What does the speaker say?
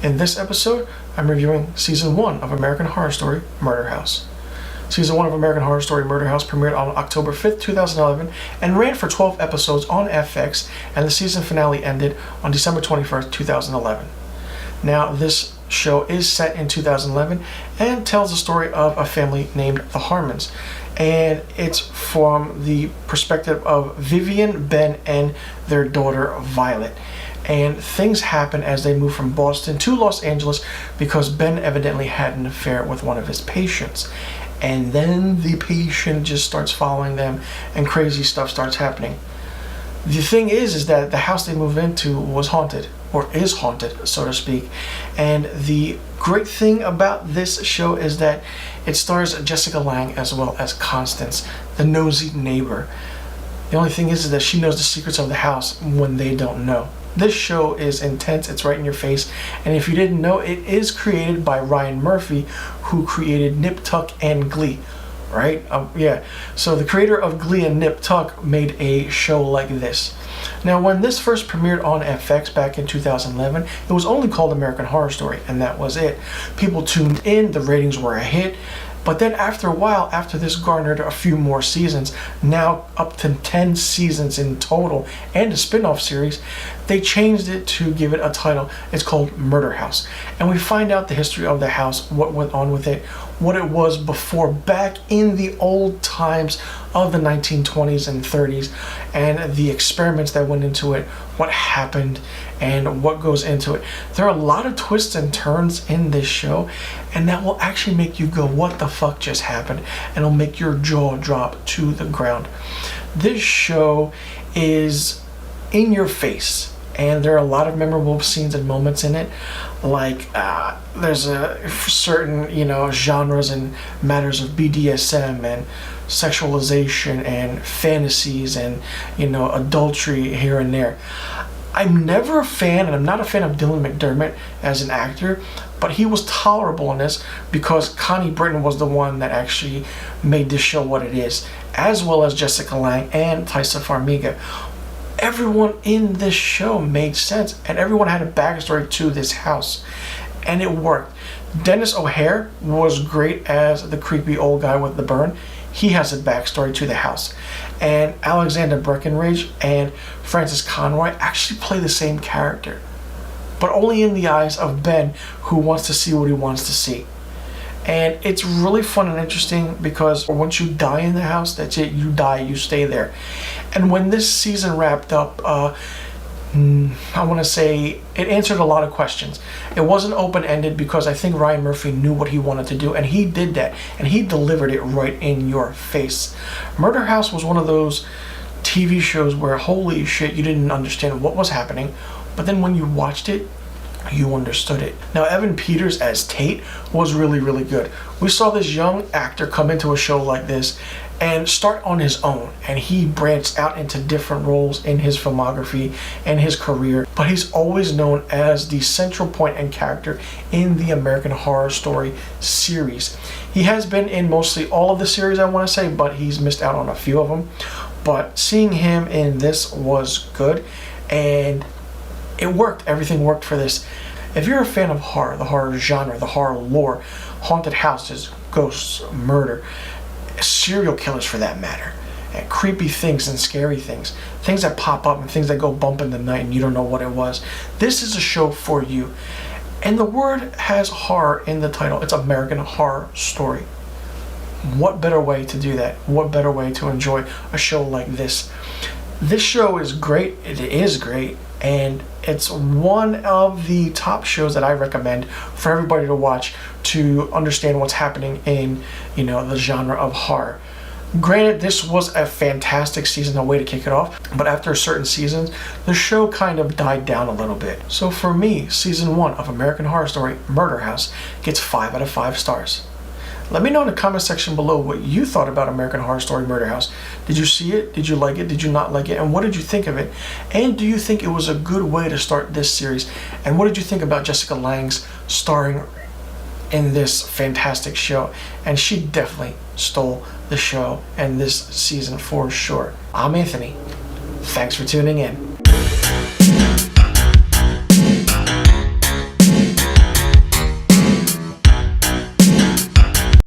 In this episode, I'm reviewing Season 1 of American Horror Story Murder House. Season 1 of American Horror Story Murder House premiered on October 5th, 2011 and ran for 12 episodes on FX, and the season finale ended on December 21st, 2011. Now, this show is set in 2011 and tells the story of a family named the Harmons, and it's from the perspective of Vivian, Ben, and their daughter Violet. And things happen as they move from Boston to Los Angeles because Ben evidently had an affair with one of his patients. And then the patient just starts following them and crazy stuff starts happening. The thing is that the house they move into was haunted, or is haunted, so to speak. And the great thing about this show is that it stars Jessica Lange as well as Constance, the nosy neighbor. The only thing is that she knows the secrets of the house when they don't know. This show is intense, it's right in your face, and if you didn't know, it is created by Ryan Murphy, who created Nip Tuck and Glee, right? Yeah, so the creator of Glee and Nip Tuck made a show like this. Now, when this first premiered on FX back in 2011, it was only called American Horror Story, and that was it. People tuned in, the ratings were a hit. But then after a while, after this garnered a few more seasons, now up to 10 seasons in total, and a spin-off series, they changed it to give it a title. It's called Murder House. And we find out the history of the house, what went on with it, what it was before, back in the old times of the 1920s and 30s, and the experiments that went into it, what happened, and what goes into it. There are a lot of twists and turns in this show, and that will actually make you go, what the fuck just happened? And it'll make your jaw drop to the ground. This show is in your face, and there are a lot of memorable scenes and moments in it. Like there's a certain genres and matters of BDSM and sexualization and fantasies and adultery here and there. I'm never a fan, and I'm not a fan of Dylan McDermott as an actor, but he was tolerable in this because Connie Britton was the one that actually made this show what it is, as well as Jessica Lange and Taissa Farmiga. Everyone in this show made sense, and everyone had a backstory to this house, and it worked. Dennis O'Hare was great as the creepy old guy with the burn. He has a backstory to the house. And Alexander Breckenridge and Frances Conroy actually play the same character, but only in the eyes of Ben, who wants to see what he wants to see. And it's really fun and interesting because once you die in the house, that's it. You die, you stay there. And when this season wrapped up, I want to say it answered a lot of questions. It wasn't open-ended because I think Ryan Murphy knew what he wanted to do, and he did that, and he delivered it right in your face. Murder House was one of those TV shows where, holy shit, you didn't understand what was happening, but then when you watched it, you understood it. Now, Evan Peters as Tate was really, really good. We saw this young actor come into a show like this and start on his own, and he branched out into different roles in his filmography and his career, but he's always known as the central point and character in the American Horror Story series. He has been in mostly all of the series, I want to say, but he's missed out on a few of them. But seeing him in this was good, and it worked. Everything worked for this. If you're a fan of horror, the horror genre, the horror lore, haunted houses, ghosts, murder, serial killers for that matter, and creepy things and scary things, things that pop up and things that go bump in the night and you don't know what it was, this is a show for you. And the word has horror in the title. It's American Horror Story. What better way to do that? What better way to enjoy a show like this? This show is great. It is great. And it's one of the top shows that I recommend for everybody to watch to understand what's happening in, the genre of horror. Granted, this was a fantastic season, a way to kick it off, but after certain seasons, the show kind of died down a little bit. So for me, Season 1 of American Horror Story Murder House gets 5 out of 5 stars. Let me know in the comment section below what you thought about American Horror Story Murder House. Did you see it? Did you like it? Did you not like it? And what did you think of it? And do you think it was a good way to start this series? And what did you think about Jessica Lange's starring in this fantastic show? And she definitely stole the show and this season for sure. I'm Anthony. Thanks for tuning in.